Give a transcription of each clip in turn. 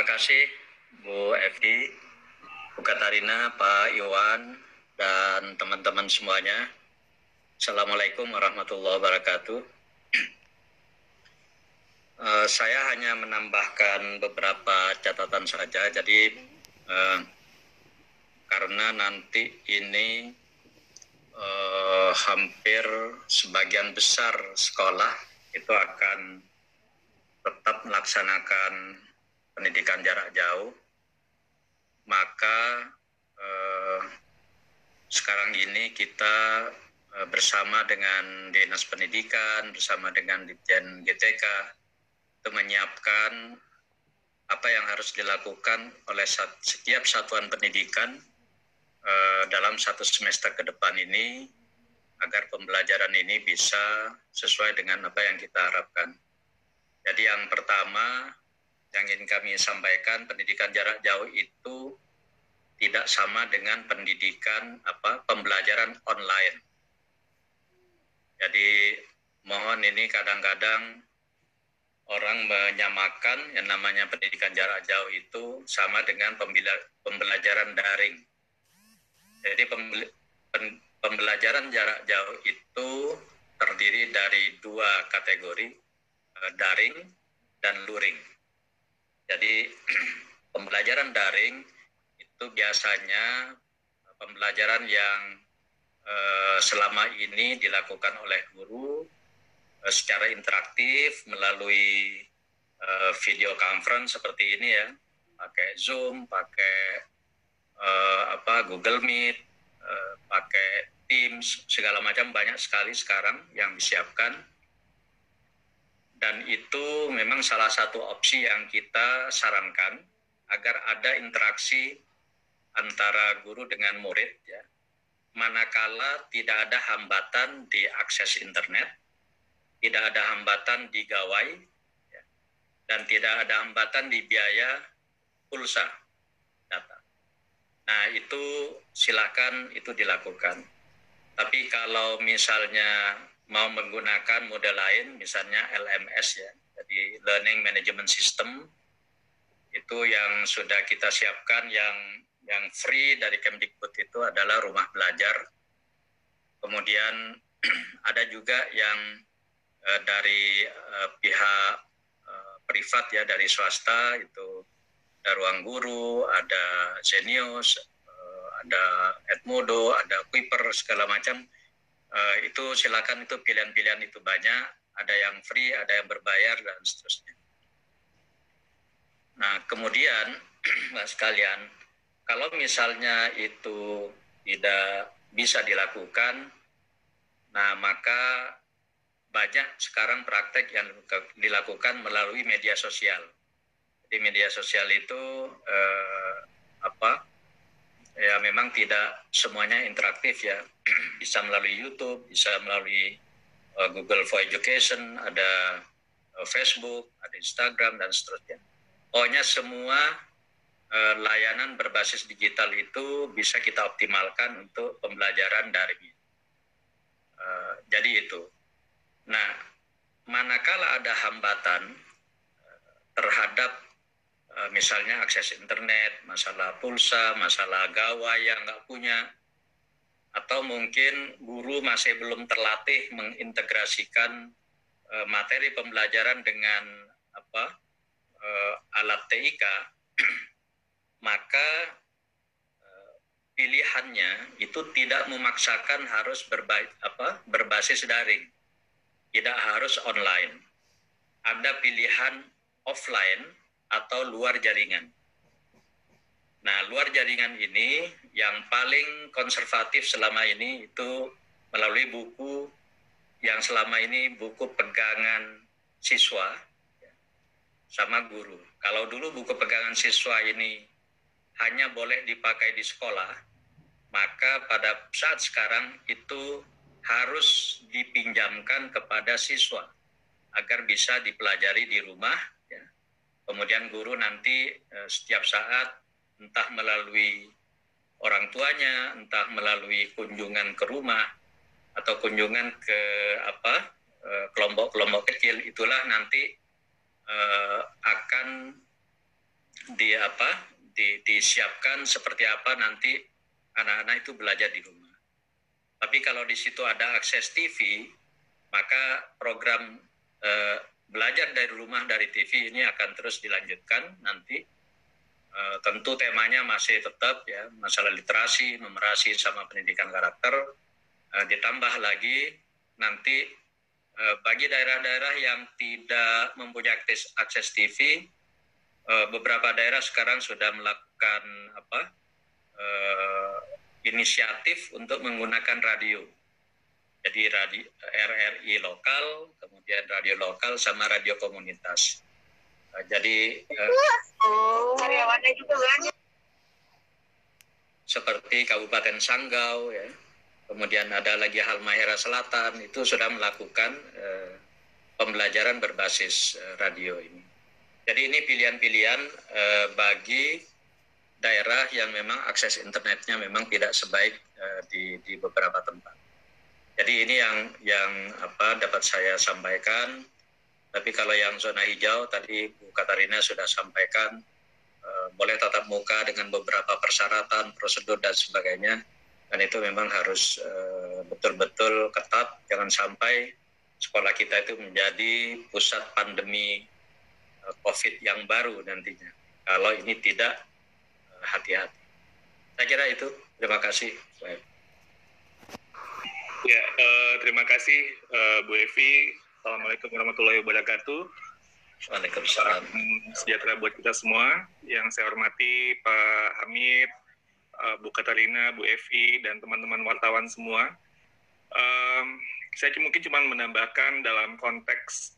Terima kasih Bu Evi, Bu Katarina, Pak Iwan, dan teman-teman semuanya. Assalamualaikum warahmatullahi wabarakatuh. Saya hanya menambahkan beberapa catatan saja. Jadi karena nanti ini hampir sebagian besar sekolah itu akan tetap melaksanakan pendidikan jarak jauh, maka sekarang ini kita bersama dengan Dinas Pendidikan, bersama dengan Ditjen GTK, itu menyiapkan apa yang harus dilakukan oleh setiap satuan pendidikan dalam satu semester ke depan ini, agar pembelajaran ini bisa sesuai dengan apa yang kita harapkan. Jadi yang pertama yang ingin kami sampaikan, pendidikan jarak jauh itu tidak sama dengan pembelajaran online. Jadi mohon, ini kadang-kadang orang menyamakan yang namanya pendidikan jarak jauh itu sama dengan pembelajaran daring. Jadi pembelajaran jarak jauh itu terdiri dari dua kategori, daring dan luring. Jadi pembelajaran daring itu biasanya pembelajaran yang selama ini dilakukan oleh guru secara interaktif melalui video conference seperti ini ya, pakai Zoom, pakai Google Meet, pakai Teams, segala macam, banyak sekali sekarang yang disiapkan. Dan itu memang salah satu opsi yang kita sarankan agar ada interaksi antara guru dengan murid, ya. Manakala tidak ada hambatan di akses internet, tidak ada hambatan di gawai, ya, dan tidak ada hambatan di biaya pulsa data. Nah, itu silakan itu dilakukan. Tapi kalau misalnya mau menggunakan model lain, misalnya LMS ya, jadi Learning Management System, itu yang sudah kita siapkan, yang free dari Kemdikbud itu adalah Rumah Belajar. Kemudian ada juga yang dari pihak privat ya, dari swasta, itu ada Ruang Guru, ada Zenius, ada Edmodo, ada Kuiper, segala macam. Itu silakan, itu pilihan-pilihan itu banyak, ada yang free, ada yang berbayar, dan seterusnya. Nah, kemudian sekalian, kalau misalnya itu tidak bisa dilakukan, nah maka banyak sekarang praktek yang dilakukan melalui media sosial. Jadi media sosial itu ya memang tidak semuanya interaktif ya. Bisa melalui YouTube, bisa melalui Google for Education, ada Facebook, ada Instagram, dan seterusnya. Pokoknya semua layanan berbasis digital itu bisa kita optimalkan untuk pembelajaran daring. Jadi itu. Nah, manakala ada hambatan terhadap misalnya akses internet, masalah pulsa, masalah gawai yang nggak punya, atau mungkin guru masih belum terlatih mengintegrasikan materi pembelajaran dengan alat TIK, maka pilihannya itu tidak memaksakan harus berbasis daring, tidak harus online. Ada pilihan offline atau luar jaringan. Nah, luar jaringan ini yang paling konservatif selama ini itu melalui buku yang selama ini buku pegangan siswa sama guru. Kalau dulu buku pegangan siswa ini hanya boleh dipakai di sekolah, maka pada saat sekarang itu harus dipinjamkan kepada siswa agar bisa dipelajari di rumah. Kemudian guru nanti setiap saat, entah melalui orang tuanya, entah melalui kunjungan ke rumah, atau kunjungan ke kelompok-kelompok kecil, itulah nanti akan disiapkan seperti apa nanti anak-anak itu belajar di rumah. Tapi kalau di situ ada akses TV, maka program belajar dari rumah dari TV ini akan terus dilanjutkan nanti. Tentu temanya masih tetap ya masalah literasi, numerasi sama pendidikan karakter. Ditambah lagi nanti bagi daerah-daerah yang tidak mempunyai akses TV, beberapa daerah sekarang sudah melakukan inisiatif untuk menggunakan radio. Jadi radio RRI lokal, kemudian radio lokal sama radio komunitas. Jadi karyawannya juga banyak. Seperti Kabupaten Sanggau ya. Kemudian ada lagi Halmahera Selatan itu sudah melakukan pembelajaran berbasis radio ini. Jadi ini pilihan-pilihan bagi daerah yang memang akses internetnya memang tidak sebaik di beberapa tempat. Jadi ini yang dapat saya sampaikan. Tapi kalau yang zona hijau tadi Bu Katarina sudah sampaikan, boleh tatap muka dengan beberapa persyaratan, prosedur dan sebagainya. Dan itu memang harus betul-betul ketat, jangan sampai sekolah kita itu menjadi pusat pandemi COVID yang baru nantinya. Kalau ini tidak hati-hati. Saya kira itu. Terima kasih. Ya, terima kasih Bu Evi. Assalamualaikum warahmatullahi wabarakatuh. Waalaikumsalam. Sejahtera buat kita semua. Yang saya hormati Pak Hamid, Bu Katarina, Bu Evi, dan teman-teman wartawan semua. Saya mungkin cuma menambahkan dalam konteks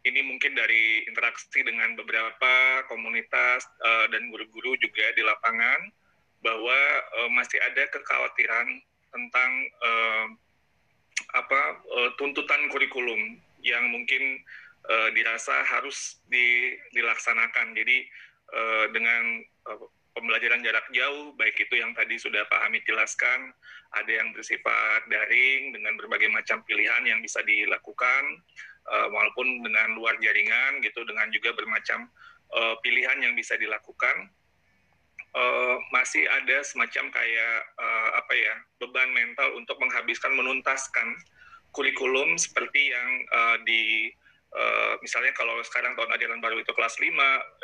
ini mungkin dari interaksi dengan beberapa komunitas dan guru-guru juga di lapangan bahwa masih ada kekhawatiran tentang tuntutan kurikulum yang mungkin dirasa harus dilaksanakan. Jadi dengan pembelajaran jarak jauh, baik itu yang tadi sudah Pak Hamid jelaskan, ada yang bersifat daring dengan berbagai macam pilihan yang bisa dilakukan, walaupun dengan luar jaringan gitu, dengan juga bermacam pilihan yang bisa dilakukan. Masih ada semacam kayak beban mental untuk menghabiskan, menuntaskan kurikulum seperti yang misalnya kalau sekarang tahun ajaran baru itu kelas 5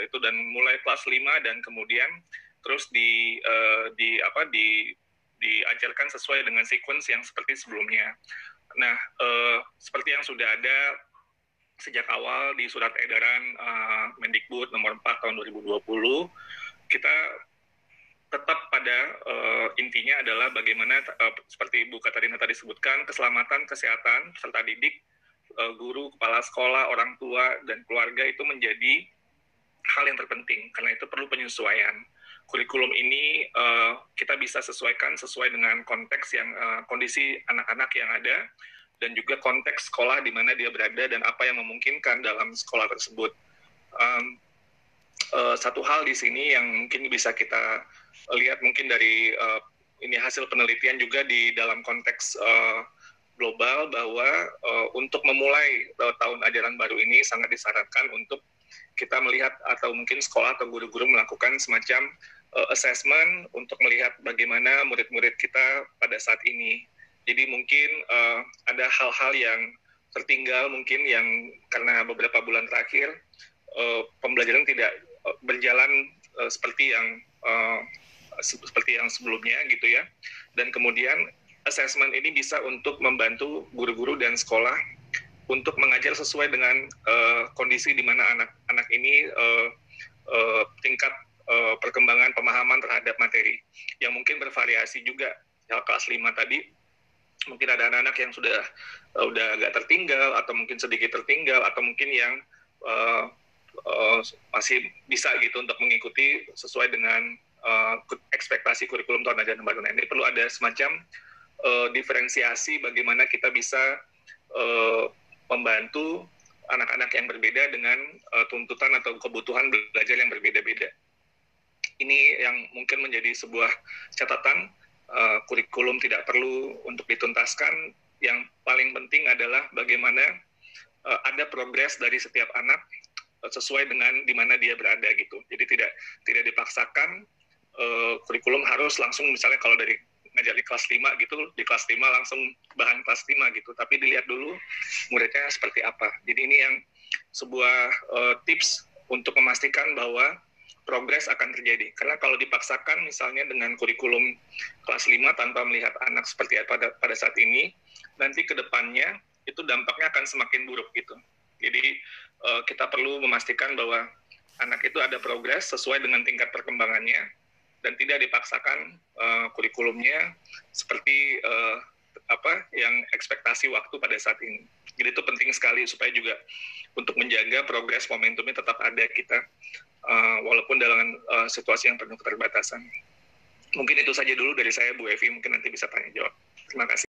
itu, dan mulai kelas 5 dan kemudian terus diajarkan sesuai dengan sequence yang seperti sebelumnya. Nah, seperti yang sudah ada sejak awal di surat edaran Mendikbud nomor 4 tahun 2020, kita tetap pada intinya adalah bagaimana seperti Bu Katarina tadi sebutkan, keselamatan, kesehatan, serta didik, guru, kepala sekolah, orang tua, dan keluarga itu menjadi hal yang terpenting. Karena itu perlu penyesuaian. Kurikulum ini kita bisa sesuaikan sesuai dengan konteks yang kondisi anak-anak yang ada, dan juga konteks sekolah di mana dia berada dan apa yang memungkinkan dalam sekolah tersebut. Satu hal di sini yang mungkin bisa kita lihat mungkin dari ini hasil penelitian juga di dalam konteks global, bahwa untuk memulai tahun ajaran baru ini sangat disarankan untuk kita melihat atau mungkin sekolah atau guru-guru melakukan semacam assessment untuk melihat bagaimana murid-murid kita pada saat ini. Jadi mungkin ada hal-hal yang tertinggal mungkin yang karena beberapa bulan terakhir pembelajaran tidak berjalan seperti yang sebelumnya gitu ya. Dan kemudian assessment ini bisa untuk membantu guru-guru dan sekolah untuk mengajar sesuai dengan kondisi di mana anak-anak ini tingkat perkembangan pemahaman terhadap materi yang mungkin bervariasi juga. Ya, kelas 5 tadi mungkin ada anak-anak yang sudah agak tertinggal atau mungkin sedikit tertinggal, atau mungkin yang masih bisa gitu untuk mengikuti sesuai dengan ekspektasi kurikulum tahun ajaran baru. Ini perlu ada semacam diferensiasi bagaimana kita bisa membantu anak-anak yang berbeda dengan tuntutan atau kebutuhan belajar yang berbeda-beda. Ini yang mungkin menjadi sebuah catatan. Kurikulum tidak perlu untuk dituntaskan. Yang paling penting adalah bagaimana ada progres dari setiap anak sesuai dengan di mana dia berada gitu. Jadi tidak dipaksakan kurikulum harus langsung, misalnya kalau dari ngajar di kelas 5 gitu, di kelas 5 langsung bahan kelas 5 gitu, tapi dilihat dulu muridnya seperti apa. Jadi ini yang sebuah tips untuk memastikan bahwa progres akan terjadi. Karena kalau dipaksakan misalnya dengan kurikulum kelas 5 tanpa melihat anak seperti apa pada saat ini, nanti ke depannya itu dampaknya akan semakin buruk gitu. Jadi kita perlu memastikan bahwa anak itu ada progres sesuai dengan tingkat perkembangannya, dan tidak dipaksakan kurikulumnya seperti yang ekspektasi waktu pada saat ini. Jadi itu penting sekali supaya juga untuk menjaga progres momentumnya tetap ada kita, walaupun dalam situasi yang penuh keterbatasan. Mungkin itu saja dulu dari saya, Bu Evi, mungkin nanti bisa tanya jawab. Terima kasih.